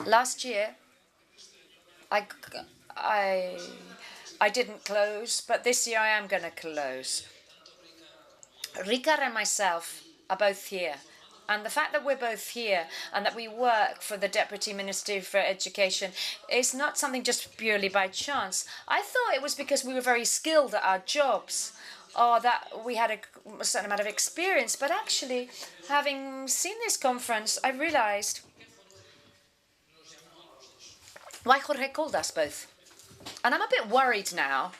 Last year, I, I, I didn't close, but this year I am going to close. Ricard and myself are both here. And the fact that we're both here and that we work for the Deputy Ministry for Education is not something just purely by chance. I thought it was because we were very skilled at our jobs or that we had a certain amount of experience. But actually, having seen this conference, I realized why Jorge called us both. And I'm a bit worried now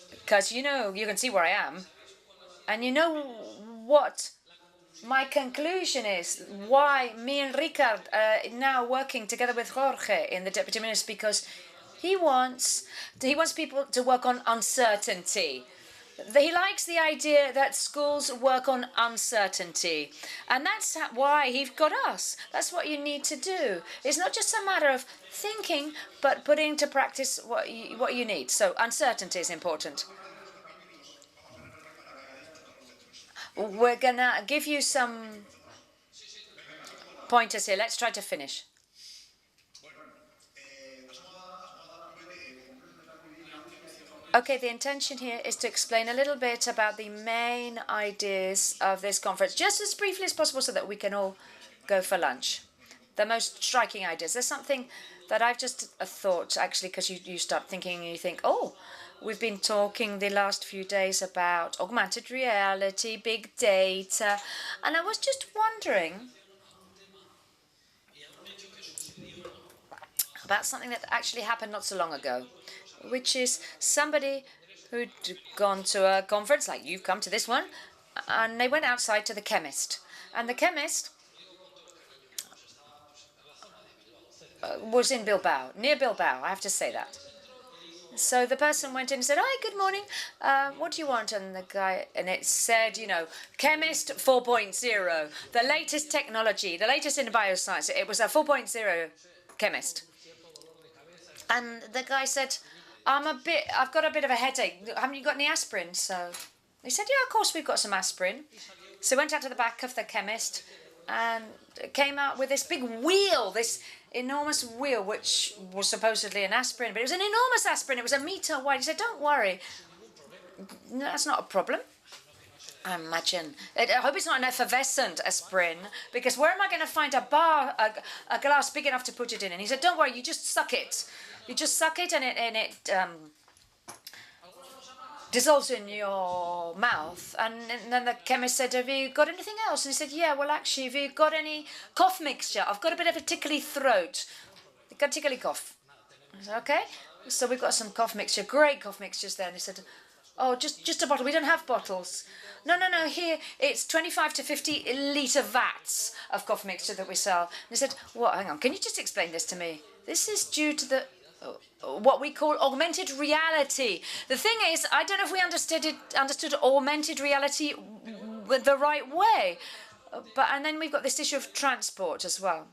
because, you can see where I am. And you know what my conclusion is, why me and Ricard are now working together with Jorge in the Deputy Minister, because he wants people to work on uncertainty. He likes the idea that schools work on uncertainty. And that's why he's got us. That's what you need to do. It's not just a matter of thinking, but putting into practice what you need. So uncertainty is important. We're going to give you some pointers here. Let's try to finish. Okay, the intention here is to explain a little bit about the main ideas of this conference, just as briefly as possible so that we can all go for lunch. The most striking ideas. There's something that I've just thought, actually, because you start thinking and you think, oh, we've been talking the last few days about augmented reality, big data, and I was just wondering about something that actually happened not so long ago, which is somebody who'd gone to a conference, like you've come to this one, and they went outside to the chemist. And the chemist was in Bilbao, near Bilbao, I have to say that. So the person went in and said, hi, good morning, what do you want? And the guy, and it said, chemist 4.0, the latest technology, the latest in bioscience. It was a 4.0 chemist. And the guy said, I've got a bit of a headache. Haven't you got any aspirin? So he said, yeah, of course we've got some aspirin. So he went out to the back of the chemist and came out with this big wheel, this enormous wheel, which was supposedly an aspirin, but it was an enormous aspirin. It was a meter wide. He said, don't worry, that's not a problem. I imagine. I hope it's not an effervescent aspirin, because where am I going to find a glass big enough to put it in? And he said, don't worry, you just suck it. You just suck it and it dissolves in your mouth. And then the chemist said, have you got anything else? And he said, yeah, well, actually, have you got any cough mixture? I've got a bit of a tickly throat. I've got tickly cough. I said, okay. So we've got some cough mixture, great cough mixtures there. And he said, oh, just a bottle. We don't have bottles. No, here, it's 25 to 50 litre vats of cough mixture that we sell. And he said, what, hang on, can you just explain this to me? This is due to the what we call augmented reality. The thing is, I don't know if we understood augmented reality the right way. And then we've got this issue of transport as well.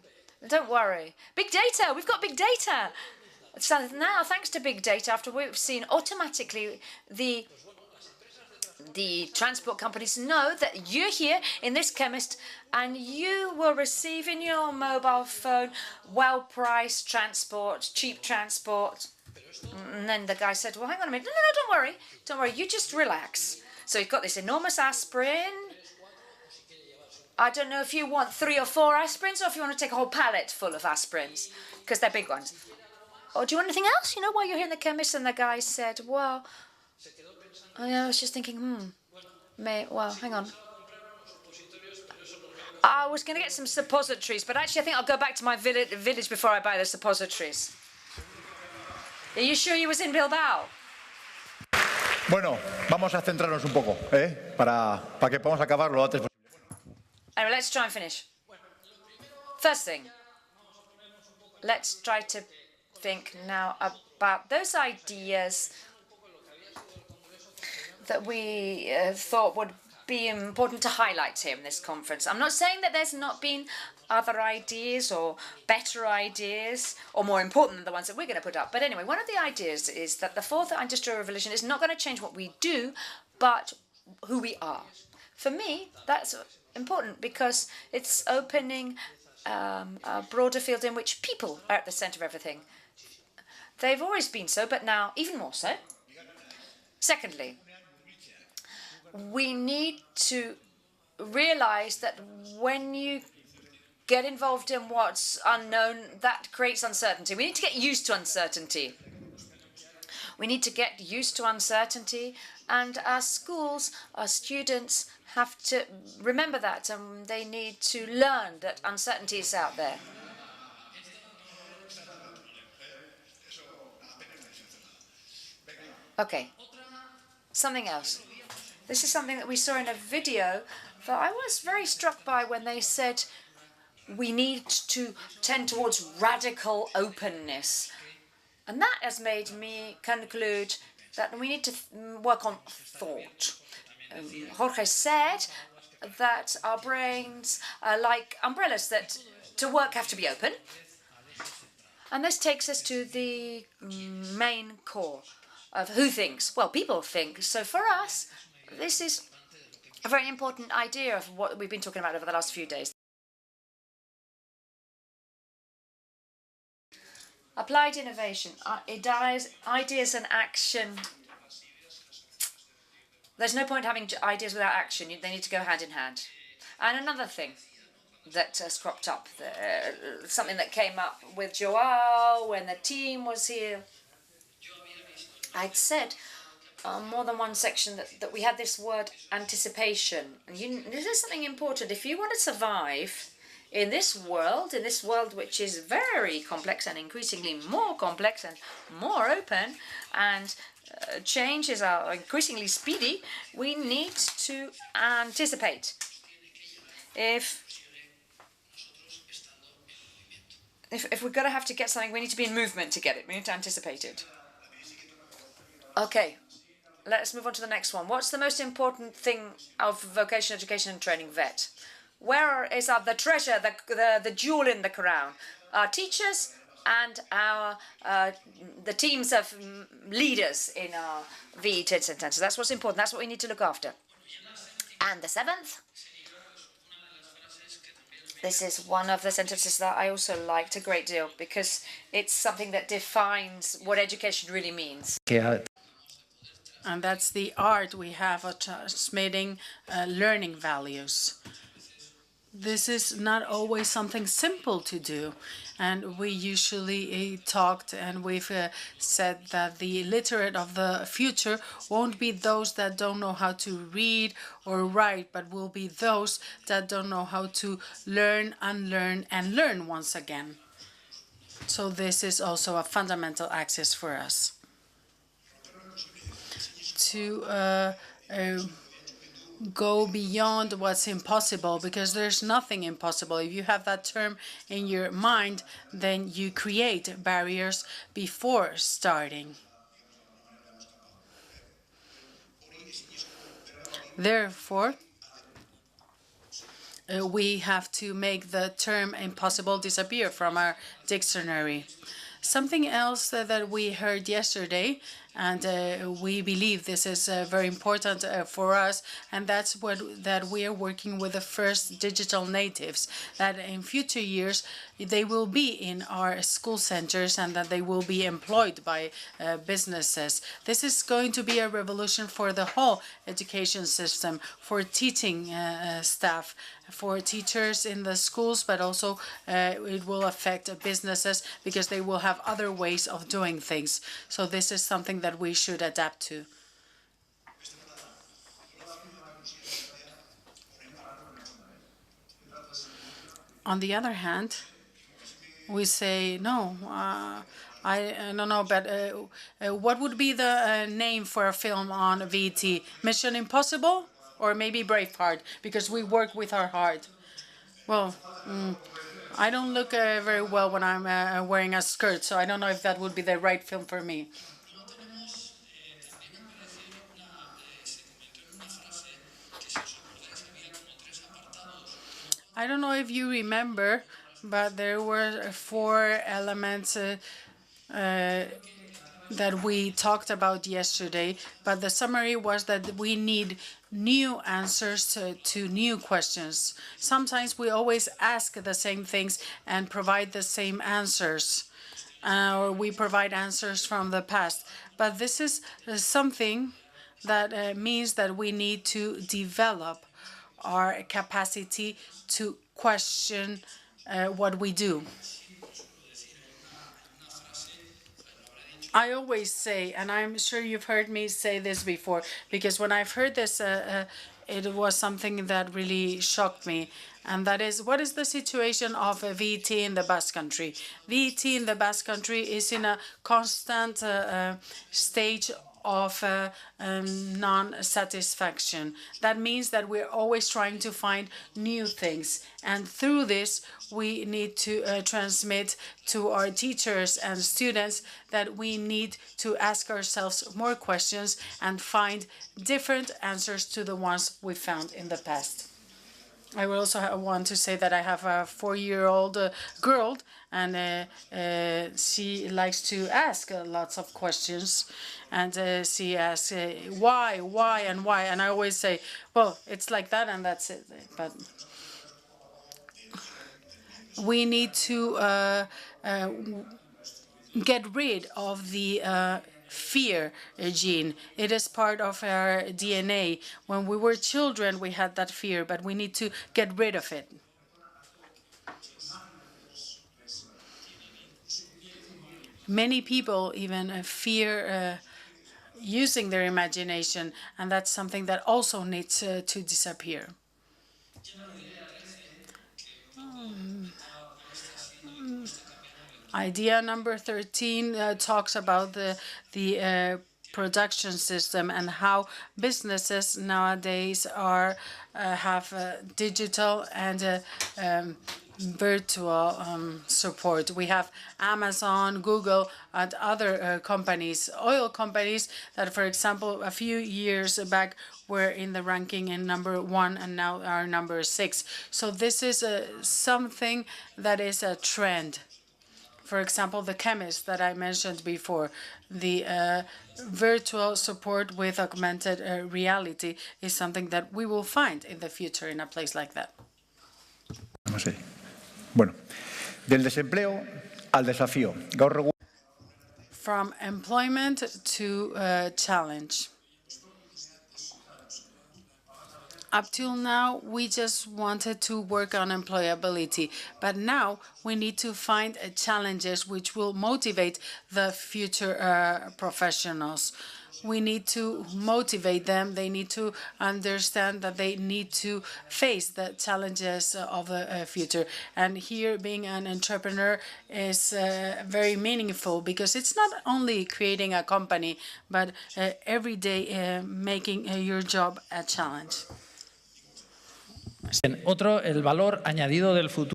Don't worry. Big data, we've got big data. So now, thanks to big data, after we've seen automatically the transport companies know that you're here in this chemist and you will receive in your mobile phone well-priced transport, cheap transport. And then the guy said, well, hang on a minute. No, don't worry, you just relax. So you've got this enormous aspirin. I don't know if you want 3 or 4 aspirins or if you want to take a whole pallet full of aspirins, because they're big ones. Or do you want anything else? While you're here in the chemist? And the guy said, well, I was just thinking, well, hang on. I was going to get some suppositories, but actually I think I'll go back to my village before I buy the suppositories. Are you sure you was in Bilbao? Bueno, vamos a centrarnos un poco, para que podamos acabar lo antes posible. Anyway, let's try and finish. First thing, let's try to think now about those ideas that we thought would be important to highlight here in this conference. I'm not saying that there's not been other ideas or better ideas or more important than the ones that we're going to put up. But anyway, one of the ideas is that the fourth industrial revolution is not going to change what we do, but who we are. For me, that's important because it's opening a broader field in which people are at the center of everything. They've always been so, but now even more so. Secondly, we need to realize that when you get involved in what's unknown, that creates uncertainty. We need to get used to uncertainty. We need to get used to uncertainty, and our schools, our students have to remember that, and they need to learn that uncertainty is out there. Okay, something else. This is something that we saw in a video that I was very struck by when they said we need to tend towards radical openness. And that has made me conclude that we need to work on thought. Jorge said that our brains are like umbrellas that to work have to be open. And this takes us to the main core of who thinks. Well, people think. So for us, this is a very important idea of what we've been talking about over the last few days. Applied innovation, ideas and action. There's no point having ideas without action. They need to go hand in hand. And another thing that has cropped up, something that came up with Joao when the team was here. I'd said more than one section that we had this word anticipation. And this is something important. If you want to survive in this world which is very complex and increasingly more complex and more open, and changes are increasingly speedy, we need to anticipate. If we're going to have to get something, we need to be in movement to get it. We need to anticipate it. Okay, let's move on to the next one. What's the most important thing of vocational education and training, VET? Where is the treasure, the jewel in the crown? Our teachers and the teams of leaders in our VET centers. That's what's important. That's what we need to look after. And the seventh, this is one of the sentences that I also liked a great deal because it's something that defines what education really means. And that's the art we have of transmitting learning values. This is not always something simple to do. And we usually talked and we've said that the illiterate of the future won't be those that don't know how to read or write, but will be those that don't know how to learn, unlearn, and learn once again. So this is also a fundamental axis for us. To go beyond what's impossible, because there's nothing impossible. If you have that term in your mind, then you create barriers before starting. Therefore, we have to make the term impossible disappear from our dictionary. Something else that we heard yesterday, and we believe this is very important for us, and that's that we are working with the first digital natives, that in future years they will be in our school centers and that they will be employed by businesses. This is going to be a revolution for the whole education system, for teaching staff, for teachers in the schools, but also it will affect businesses because they will have other ways of doing things. So this is something that we should adapt to. On the other hand, we say, no, I don't know, but what would be the name for a film on VT? Mission Impossible? Or maybe Braveheart, because we work with our heart. Well, I don't look very well when I'm wearing a skirt, so I don't know if that would be the right film for me. I don't know if you remember, but there were 4 elements that we talked about yesterday, but the summary was that we need new answers to new questions. Sometimes we always ask the same things and provide the same answers, or we provide answers from the past. But this is something that means that we need to develop our capacity to question what we do. I always say, and I'm sure you've heard me say this before, because when I've heard this, it was something that really shocked me. And that is, what is the situation of VT in the Basque Country? VT in the Basque Country is in a constant stage of non-satisfaction. That means that we're always trying to find new things. And through this, we need to transmit to our teachers and students that we need to ask ourselves more questions and find different answers to the ones we found in the past. I will also want to say that I have a 4-year-old girl, and she likes to ask lots of questions, and she asks why, and why, and I always say, well, it's like that, and that's it. But we need to get rid of the fear gene. It is part of our DNA. When we were children, we had that fear, but we need to get rid of it. Many people even fear using their imagination, and that's something that also needs to disappear. Idea number 13 talks about the production system and how businesses nowadays are have digital and virtual support. We have Amazon, Google, and other companies, oil companies that, for example, a few years back were in the ranking in #1 and now are #6. So this is something that is a trend. For example, the chemist that I mentioned before, the virtual support with augmented reality is something that we will find in the future in a place like that. No sé. Bueno, del desempleo al desafío. Gaur From employment to challenge. Up till now, we just wanted to work on employability, but now we need to find challenges which will motivate the future professionals. We need to motivate them. They need to understand that they need to face the challenges of the future. And here, being an entrepreneur is very meaningful because it's not only creating a company, but every day making your job a challenge. Otro, el valor añadido del futuro.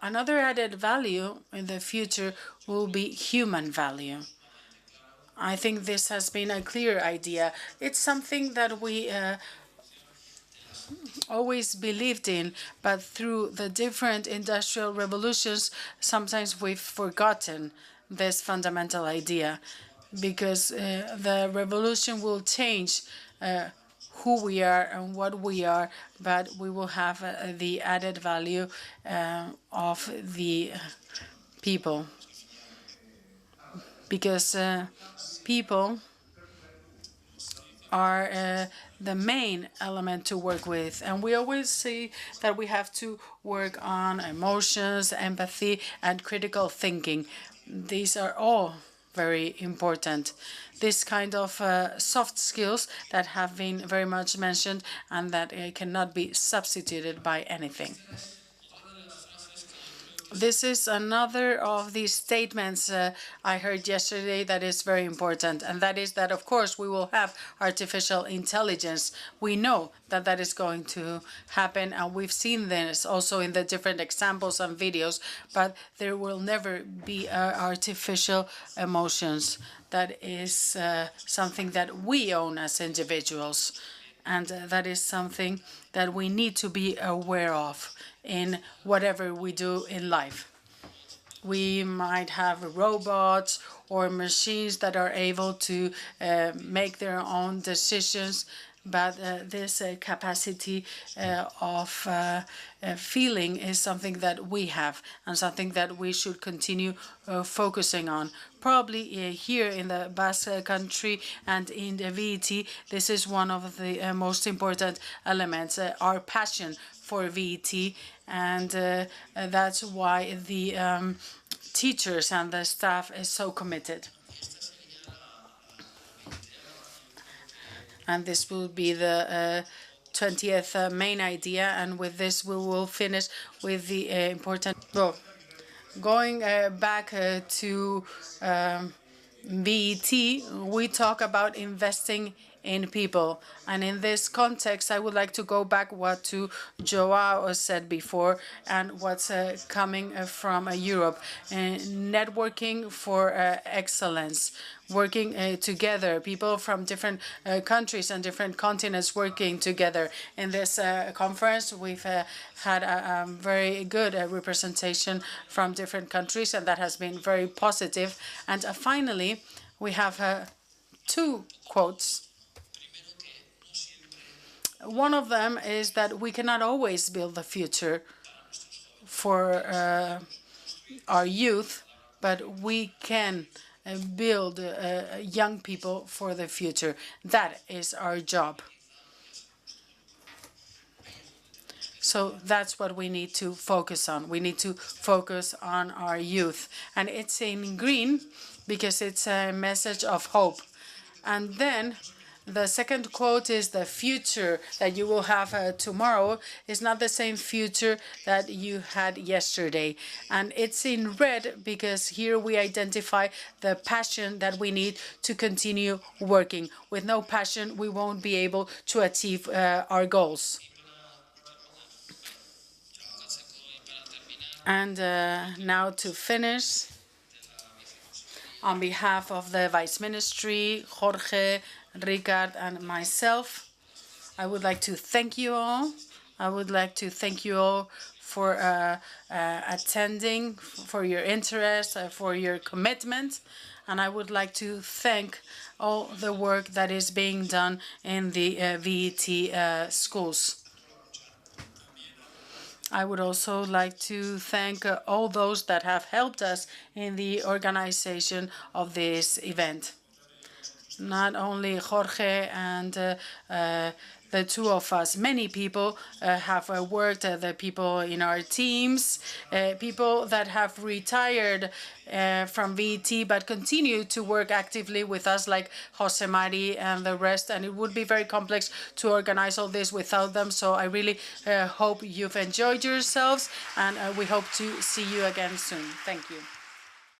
Another added value in the future will be human value. I think this has been a clear idea. It's something that we always believed in, but through the different industrial revolutions, sometimes we've forgotten this fundamental idea because the revolution will change who we are and what we are, but we will have the added value of the people. Because people are the main element to work with. And we always say that we have to work on emotions, empathy, and critical thinking. These are all very important. This kind of soft skills that have been very much mentioned and that cannot be substituted by anything. This is another of these statements I heard yesterday that is very important, and that is that, of course, we will have artificial intelligence. We know that that is going to happen, and we've seen this also in the different examples and videos, but there will never be artificial emotions. That is something that we own as individuals, and that is something that we need to be aware of in whatever we do in life. We might have robots or machines that are able to make their own decisions, but this capacity of feeling is something that we have and something that we should continue focusing on. Probably here in the Basque country and in the VET, this is one of the most important elements, our passion for VET, and that's why the teachers and the staff is so committed. And this will be the 20th main idea, and with this we will finish with the important. Well, going back to VET, we talk about investing in people. And in this context, I would like to go back what to Joao said before and what's coming from Europe. Networking for excellence, working together, people from different countries and different continents working together. In this conference, we've had a very good representation from different countries, and that has been very positive. And finally, we have two quotes. One of them is that we cannot always build the future for our youth, but we can build young people for the future. That is our job. So that's what we need to focus on. We need to focus on our youth. And it's in green because it's a message of hope. And then the second quote is the future that you will have tomorrow is not the same future that you had yesterday. And it's in red because here we identify the passion that we need to continue working. With no passion, we won't be able to achieve our goals. And now to finish, on behalf of the Vice Ministry, Jorge, Ricard, and myself, I would like to thank you all. I would like to thank you all for attending, for your interest, for your commitment. And I would like to thank all the work that is being done in the VET schools. I would also like to thank all those that have helped us in the organization of this event. Not only Jorge and the two of us, many people have worked, the people in our teams, people that have retired from VET but continue to work actively with us, like Jose Mari and the rest. And it would be very complex to organize all this without them. So I really hope you've enjoyed yourselves, and we hope to see you again soon. Thank you.